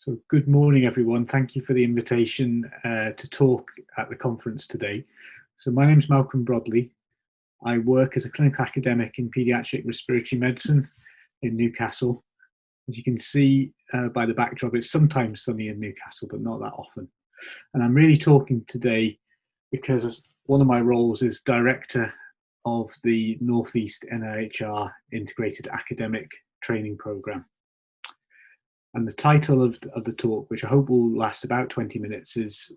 So good morning, everyone. Thank you for the invitation to talk at the conference today. So my name is Malcolm Brodlie. I work as a clinical academic in paediatric respiratory medicine in Newcastle. As you can see by the backdrop, it's sometimes sunny in Newcastle, but not that often. And I'm really talking today because one of my roles is director of the Northeast NIHR Integrated Academic Training Programme. And the title of the talk, which I hope will last about 20 minutes, is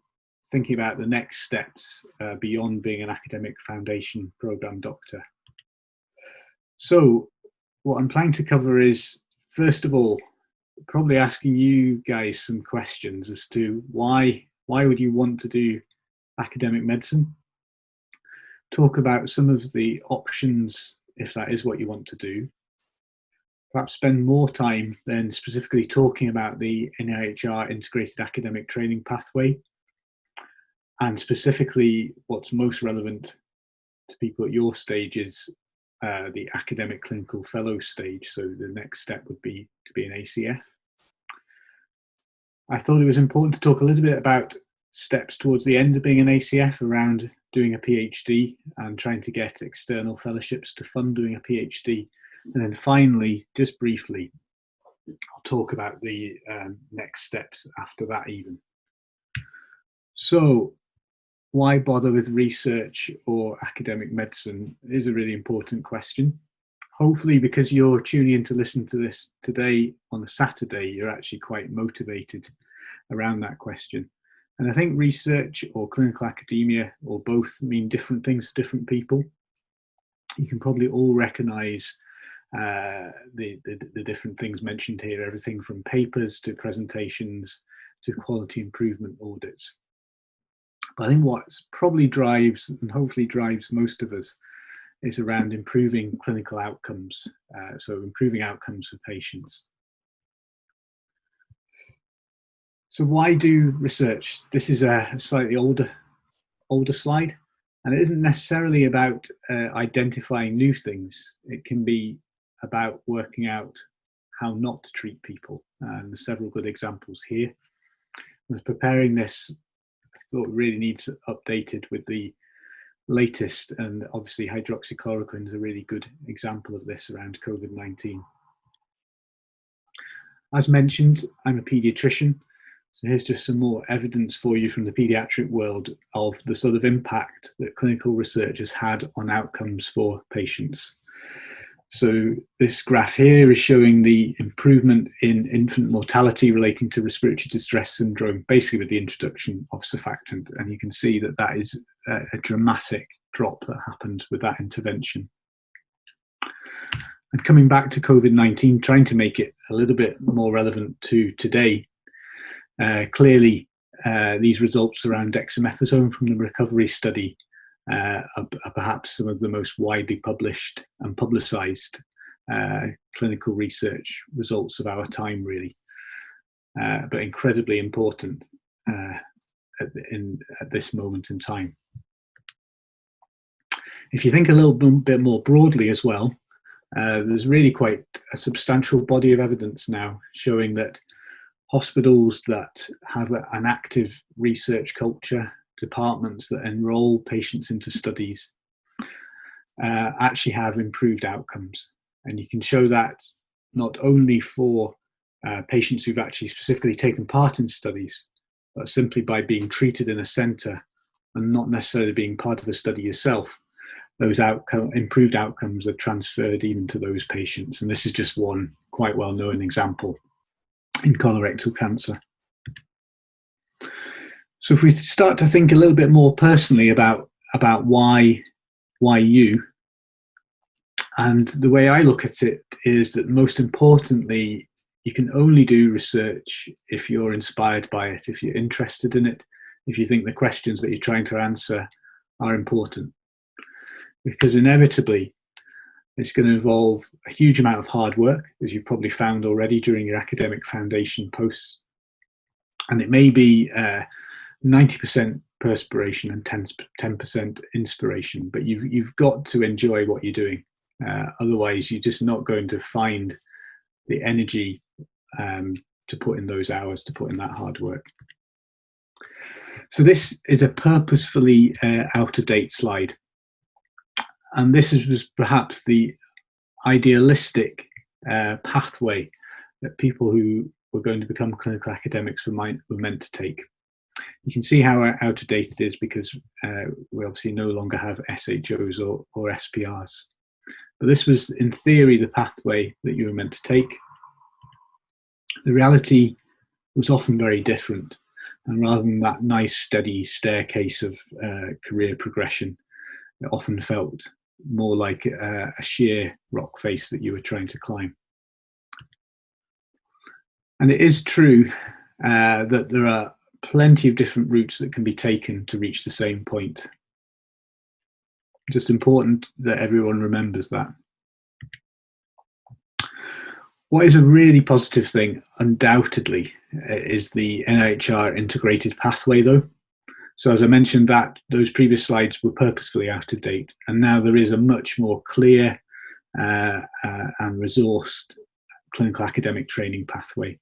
thinking about the next steps beyond being an academic foundation programme doctor. So what I'm planning to cover is, first of all, probably asking you guys some questions as to why would you want to do academic medicine? Talk about some of the options if that is what you want to do. Perhaps spend more time then specifically talking about the NIHR Integrated Academic Training Pathway, and specifically what's most relevant to people at your stage is the academic clinical fellow stage. So the next step would be to be an ACF. I thought it was important to talk a little bit about steps towards the end of being an ACF around doing a PhD and trying to get external fellowships to fund doing a PhD. And then finally, just briefly, I'll talk about the next steps after that even. So why bother with research or academic medicine is a really important question. Hopefully, because you're tuning in to listen to this today on a Saturday, you're actually quite motivated around that question. And I think research or clinical academia or both mean different things to different people. You can probably all recognise the different things mentioned here, everything from papers to presentations to quality improvement audits. But I think what probably drives and hopefully drives most of us is around improving clinical outcomes, so improving outcomes for patients. So why do research? This is a slightly older slide, and it isn't necessarily about identifying new things. It can be about working out how not to treat people, and there's several good examples here. I was preparing this, I thought it really needs updated with the latest, and obviously hydroxychloroquine is a really good example of this around COVID-19. As mentioned, I'm a paediatrician, so here's just some more evidence for you from the paediatric world of the sort of impact that clinical research has had on outcomes for patients. So this graph here is showing the improvement in infant mortality relating to respiratory distress syndrome, basically with the introduction of surfactant. And you can see that that is a dramatic drop that happened with that intervention. And coming back to COVID-19, trying to make it a little bit more relevant to today, clearly these results around dexamethasone from the recovery study are perhaps some of the most widely published and publicised clinical research results of our time, really, but incredibly important at this moment in time. If you think a little bit more broadly as well, there's really quite a substantial body of evidence now showing that hospitals that have an active research culture, departments that enroll patients into studies, actually have improved outcomes. And you can show that not only for patients who've actually specifically taken part in studies, but simply by being treated in a centre and not necessarily being part of a study yourself, those improved outcomes are transferred even to those patients. And this is just one quite well-known example in colorectal cancer. So if we start to think a little bit more personally about why you, and the way I look at it is that most importantly, you can only do research if you're inspired by it, if you're interested in it, if you think the questions that you're trying to answer are important. Because inevitably, it's going to involve a huge amount of hard work, as you've probably found already during your academic foundation posts. And it may be 90% perspiration and 10% inspiration, but you've got to enjoy what you're doing. Otherwise, you're just not going to find the energy to put in those hours, to put in that hard work. So this is a purposefully out-of-date slide. And this was perhaps the idealistic pathway that people who were going to become clinical academics were meant to take. You can see how out of date it is because we obviously no longer have SHOs or SPRs. But this was, in theory, the pathway that you were meant to take. The reality was often very different. And rather than that nice, steady staircase of career progression, it often felt more like a sheer rock face that you were trying to climb. And it is true that there are plenty of different routes that can be taken to reach the same point. Just important that everyone remembers that. What is a really positive thing, undoubtedly, is the NIHR integrated pathway, though. So as I mentioned, those previous slides were purposefully out of date, and now there is a much more clear and resourced clinical academic training pathway.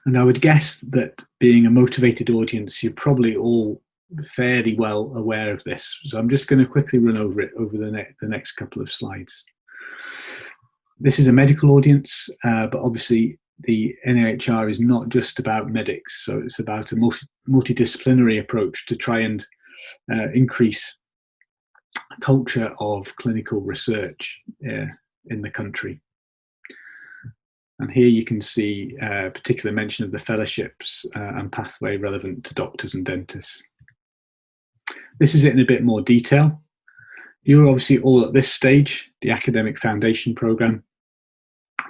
And I would guess that, being a motivated audience, you're probably all fairly well aware of this. So I'm just going to quickly run over it over the next couple of slides. This is a medical audience, but obviously the NIHR is not just about medics. So it's about a multidisciplinary approach to try and increase a culture of clinical research in the country. And here you can see a particular mention of the fellowships and pathway relevant to doctors and dentists. This is it in a bit more detail. You're obviously all at this stage, the academic foundation programme,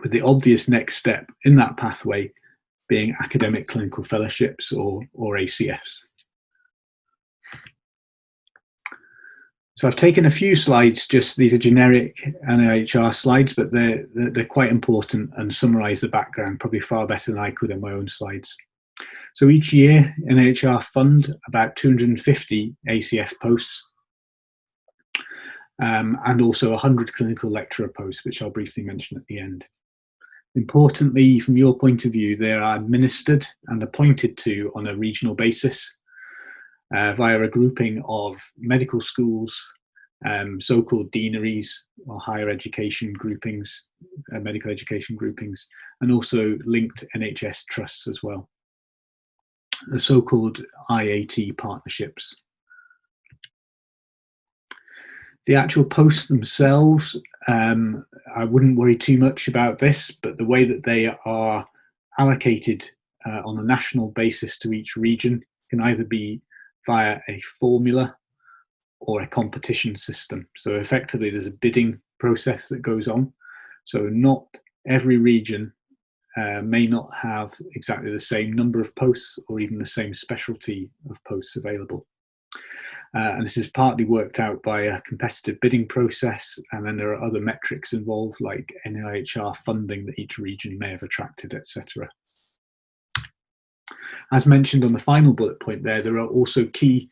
with the obvious next step in that pathway being academic clinical fellowships or ACFs. So I've taken a few slides, these are generic NIHR slides, but they're quite important and summarise the background probably far better than I could in my own slides. So each year, NIHR fund about 250 ACF posts and also 100 clinical lecturer posts, which I'll briefly mention at the end. Importantly, from your point of view, they are administered and appointed to on a regional basis via a grouping of medical schools, so-called deaneries or higher education groupings, medical education groupings, and also linked NHS trusts as well, the so-called IAT partnerships. The actual posts themselves, I wouldn't worry too much about this, but the way that they are allocated on a national basis to each region can either be via a formula or a competition system. So effectively there's a bidding process that goes on. So not every region may not have exactly the same number of posts or even the same specialty of posts available. And this is partly worked out by a competitive bidding process, and then there are other metrics involved like NIHR funding that each region may have attracted, etc. As mentioned on the final bullet point there are also key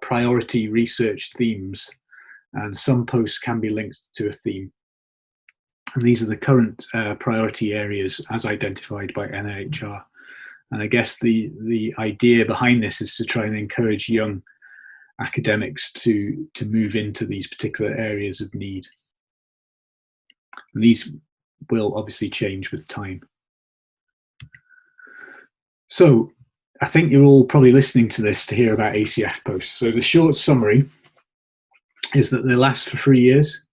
priority research themes, and some posts can be linked to a theme. And these are the current priority areas as identified by NIHR. And I guess the idea behind this is to try and encourage young academics to move into these particular areas of need. And these will obviously change with time. So I think you're all probably listening to this to hear about ACF posts. So the short summary is that they last for 3 years.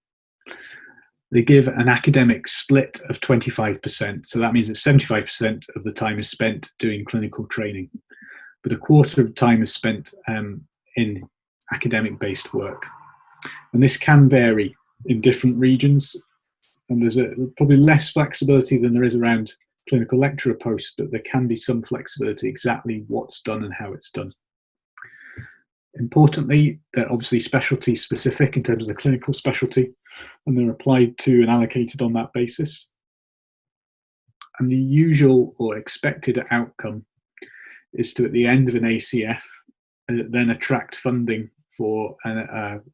They give an academic split of 25%. So that means that 75% of the time is spent doing clinical training, but a quarter of the time is spent in academic-based work. And this can vary in different regions. And there's probably less flexibility than there is around clinical lecturer posts, but there can be some flexibility exactly what's done and how it's done. Importantly, they're obviously specialty specific in terms of the clinical specialty, and they're applied to and allocated on that basis. And the usual or expected outcome is to, at the end of an ACF, then attract funding for,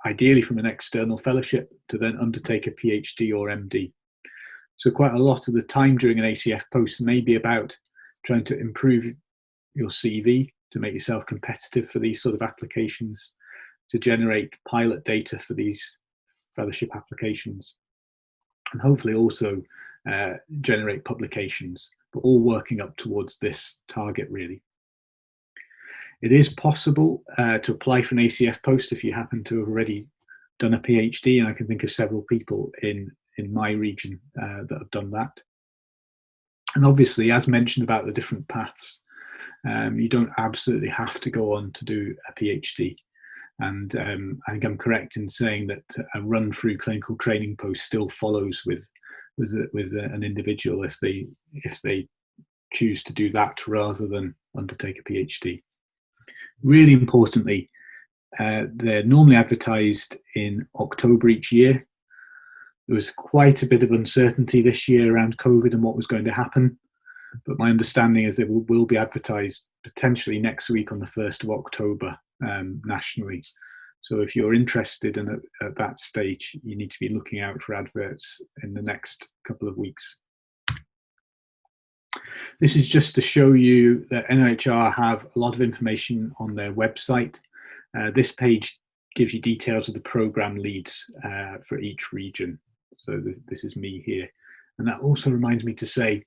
ideally from an external fellowship, to then undertake a PhD or MD. So quite a lot of the time during an ACF post may be about trying to improve your CV to make yourself competitive for these sort of applications, to generate pilot data for these fellowship applications, and hopefully also generate publications, but all working up towards this target really. It is possible to apply for an ACF post if you happen to have already done a PhD, and I can think of several people in my region that have done that. And obviously, as mentioned about the different paths, you don't absolutely have to go on to do a PhD. And I think I'm correct in saying that a run through clinical training post still follows with an individual if they choose to do that rather than undertake a PhD. Really importantly, they're normally advertised in October each year. There was quite a bit of uncertainty this year around COVID and what was going to happen, but my understanding is they will be advertised potentially next week on the 1st of October nationally. So if you're interested in at that stage, you need to be looking out for adverts in the next couple of weeks. This is just to show you that NIHR have a lot of information on their website. This page gives you details of the program leads for each region. So this is me here. And that also reminds me to say,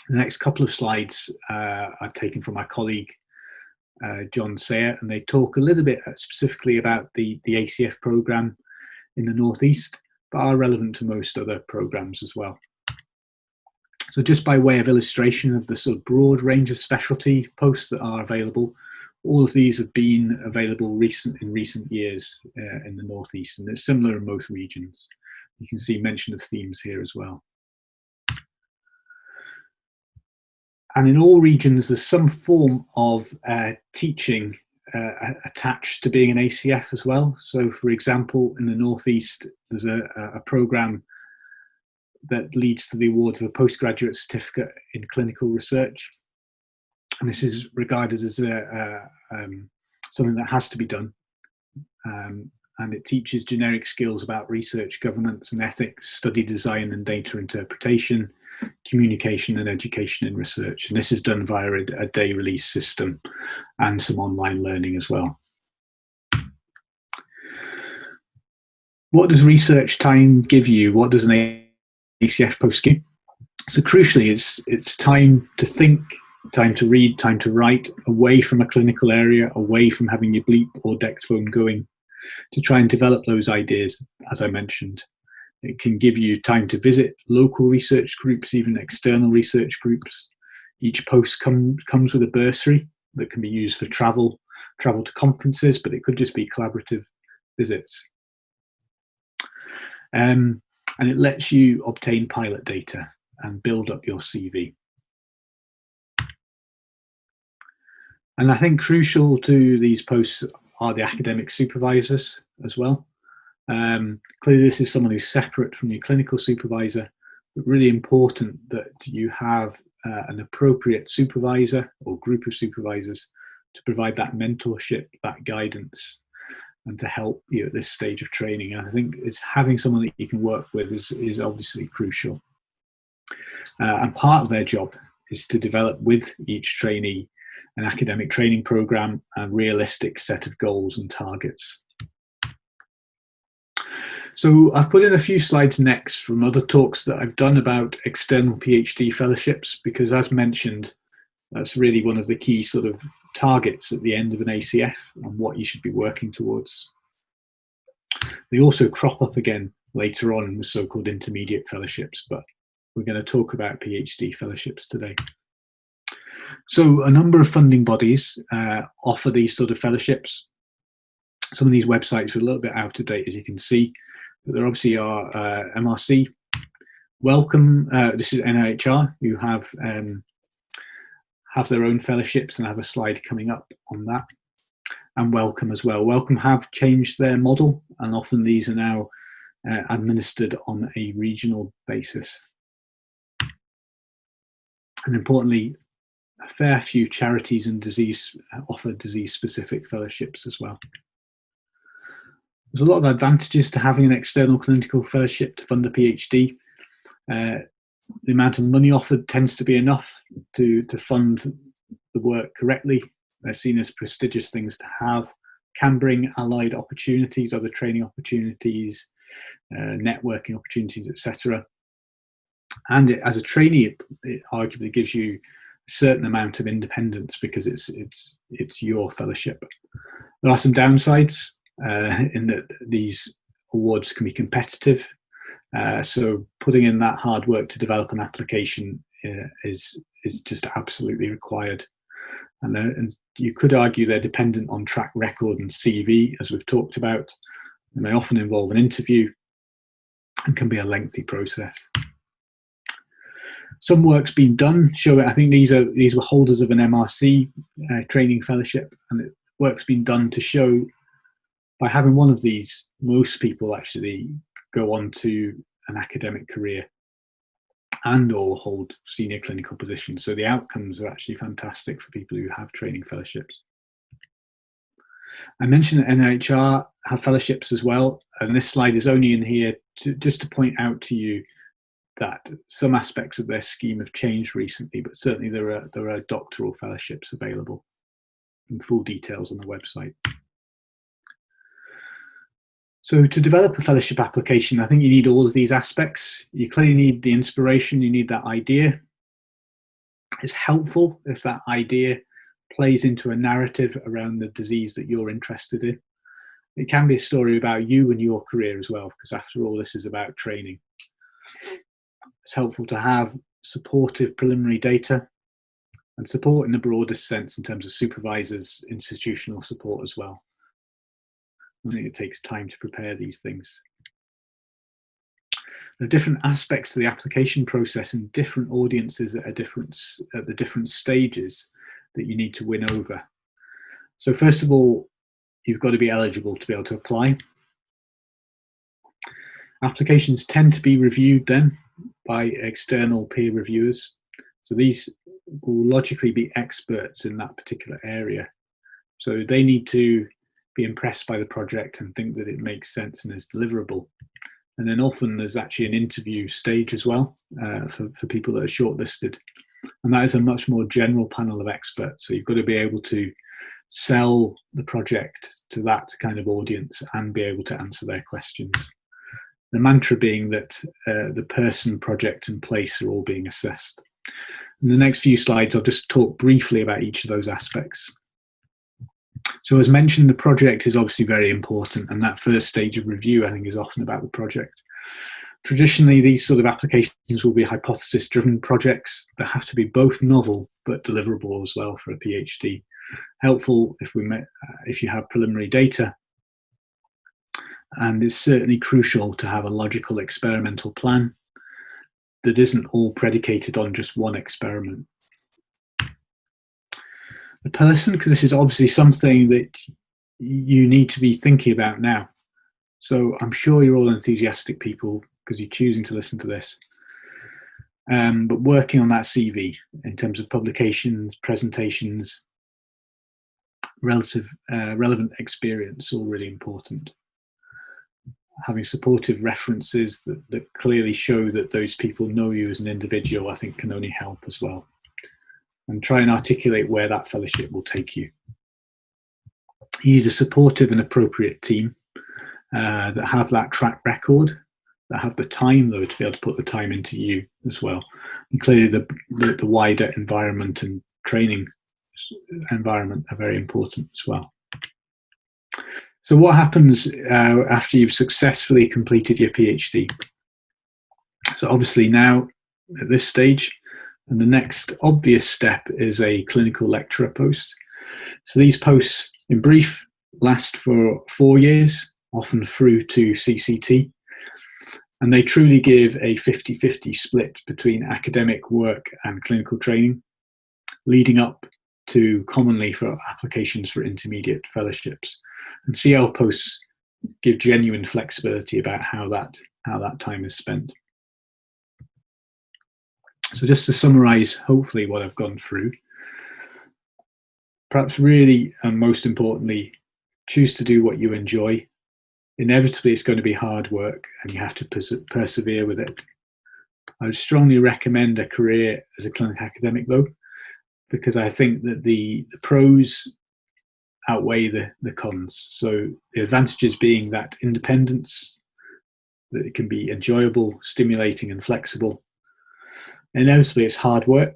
the next couple of slides I've taken from my colleague, John Sayer, and they talk a little bit specifically about the ACF program in the Northeast, but are relevant to most other programs as well. So just by way of illustration of the sort of broad range of specialty posts that are available, all of these have been available in recent years in the Northeast, and it's similar in most regions. You can see mention of themes here as well. And in all regions, there's some form of teaching attached to being an ACF as well. So for example, in the Northeast, there's a program that leads to the award of a postgraduate certificate in clinical research. And this is regarded as something that has to be done. And it teaches generic skills about research governance and ethics, study design and data interpretation, communication and education in research. And this is done via a day release system and some online learning as well. What does research time give you? What does an ACF post give? So crucially, it's time to think, time to read, time to write, away from a clinical area, away from having your bleep or DEX phone going, to try and develop those ideas, as I mentioned. It can give you time to visit local research groups, even external research groups. Each post comes with a bursary that can be used for travel to conferences, but it could just be collaborative visits. And it lets you obtain pilot data and build up your CV. And I think crucial to these posts are the academic supervisors as well. Clearly this is someone who's separate from your clinical supervisor, but really important that you have an appropriate supervisor or group of supervisors to provide that mentorship, that guidance, and to help you at this stage of training. And I think it's having someone that you can work with is obviously crucial. And part of their job is to develop with each trainee an academic training program and realistic set of goals and targets. So I've put in a few slides next from other talks that I've done about external PhD fellowships, because as mentioned, that's really one of the key sort of targets at the end of an ACF and what you should be working towards. They also crop up again later on with so-called intermediate fellowships, but we're going to talk about PhD fellowships today. So a number of funding bodies offer these sort of fellowships. Some of these websites are a little bit out of date, as you can see, but there obviously are MRC, Welcome, this is NIHR, who have their own fellowships, and I have a slide coming up on that, and Welcome as well. Welcome have changed their model, and often these are now administered on a regional basis. And importantly, a fair few charities and offer disease-specific fellowships as well. There's a lot of advantages to having an external clinical fellowship to fund a PhD. The amount of money offered tends to be enough to fund the work correctly. They're seen as prestigious things to have, can bring allied opportunities, other training opportunities, networking opportunities, etc. And as a trainee, it arguably gives you a certain amount of independence because it's your fellowship. There are some downsides in that these awards can be competitive. So putting in that hard work to develop an application is just absolutely required. And you could argue they're dependent on track record and CV, as we've talked about. They may often involve an interview and can be a lengthy process. Some work's been done. I think these were holders of an MRC training fellowship, and work's been done to show by having one of these, most people actually go on to an academic career and or hold senior clinical positions. So the outcomes are actually fantastic for people who have training fellowships. I mentioned that NIHR have fellowships as well, and this slide is only in here just to point out to you that some aspects of their scheme have changed recently, but certainly there are doctoral fellowships available in full details on the website. So to develop a fellowship application, I think you need all of these aspects. You clearly need the inspiration, you need that idea. It's helpful if that idea plays into a narrative around the disease that you're interested in. It can be a story about you and your career as well, because after all, this is about training. It's helpful to have supportive preliminary data and support in the broadest sense in terms of supervisors, institutional support as well. I think it takes time to prepare these things. There are different aspects to the application process and different audiences at the different stages that you need to win over. So first of all, you've got to be eligible to be able to apply. Applications tend to be reviewed then by external peer reviewers. So these will logically be experts in that particular area. So they need to be impressed by the project and think that it makes sense and is deliverable. And then often there's actually an interview stage as well for people that are shortlisted. And that is a much more general panel of experts. So you've got to be able to sell the project to that kind of audience and be able to answer their questions. The mantra being that the person, project and place are all being assessed. In the next few slides, I'll just talk briefly about each of those aspects. So as mentioned, the project is obviously very important, and that first stage of review, I think, is often about the project. Traditionally, these sort of applications will be hypothesis-driven projects that have to be both novel but deliverable as well for a PhD. Helpful if you have preliminary data, and it's certainly crucial to have a logical experimental plan that isn't all predicated on just one experiment. The person, because this is obviously something that you need to be thinking about now. So I'm sure you're all enthusiastic people because you're choosing to listen to this. But working on that CV in terms of publications, presentations, relevant experience, all really important. Having supportive references that clearly show that those people know you as an individual, I think can only help as well. And try and articulate where that fellowship will take you. You need a supportive and appropriate team that have that track record, that have the time though to be able to put the time into you as well. And clearly the wider environment and training environment are very important as well. So what happens after you've successfully completed your PhD? So obviously now at this stage, and the next obvious step is a clinical lecturer post. So these posts, in brief, last for 4 years, often through to CCT. And they truly give a 50-50 split between academic work and clinical training, leading up to commonly for applications for intermediate fellowships. And CL posts give genuine flexibility about how that time is spent. So just to summarize, hopefully, what I've gone through, perhaps really and most importantly, choose to do what you enjoy. Inevitably, it's going to be hard work and you have to persevere with it. I would strongly recommend a career as a clinical academic though, because I think that the pros outweigh the cons. So the advantages being that independence, that it can be enjoyable, stimulating and flexible. Inevitably it's hard work,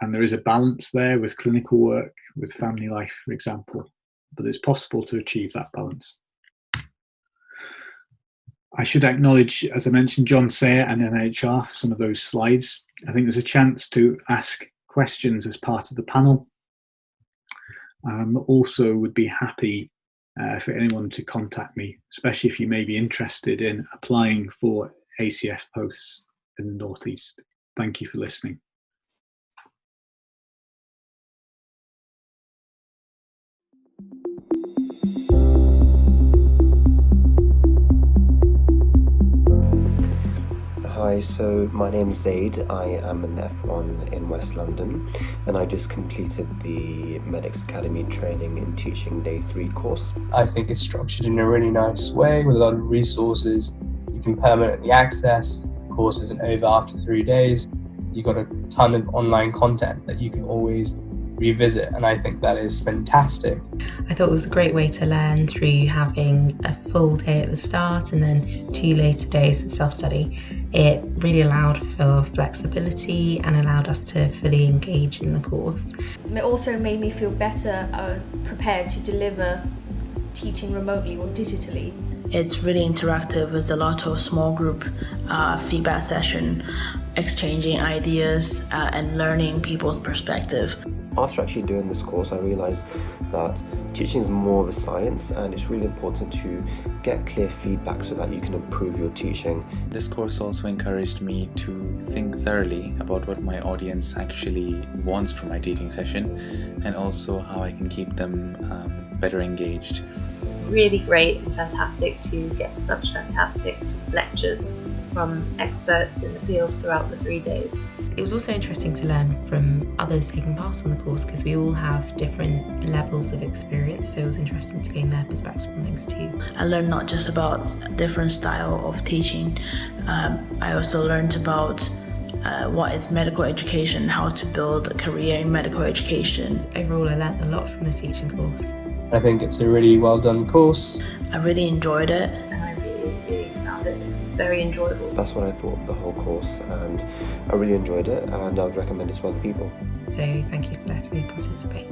and there is a balance there with clinical work, with family life, for example, but it's possible to achieve that balance. I should acknowledge, as I mentioned, John Sayer and NIHR for some of those slides. I think there's a chance to ask questions as part of the panel. Also would be happy for anyone to contact me, especially if you may be interested in applying for ACF posts in the North East. Thank you for listening. Hi, so my name's Zaid. I am an F1 in West London, and I just completed the Medics.Academy training in teaching day 3 course. I think it's structured in a really nice way with a lot of resources. You can permanently access. The course isn't over after 3 days. You've got a ton of online content that you can always revisit, and I think that is fantastic. I thought it was a great way to learn through having a full day at the start and then 2 later days of self-study. It really allowed for flexibility and allowed us to fully engage in the course. It also made me feel better prepared to deliver teaching remotely or digitally. It's really interactive. There's a lot of small group feedback session, exchanging ideas and learning people's perspective. After actually doing this course, I realised that teaching is more of a science, and it's really important to get clear feedback so that you can improve your teaching. This course also encouraged me to think thoroughly about what my audience actually wants from my teaching session, and also how I can keep them better engaged. Really great and fantastic to get such fantastic lectures from experts in the field throughout the 3 days. It was also interesting to learn from others taking part on the course because we all have different levels of experience, so it was interesting to gain their perspective on things too. I learned not just about different style of teaching, I also learned about what is medical education, how to build a career in medical education. Overall, I learned a lot from the teaching course. I think it's a really well done course. I really enjoyed it. And I really found it very enjoyable. That's what I thought of the whole course, and I really enjoyed it, and I would recommend it to other people. So thank you for letting me participate.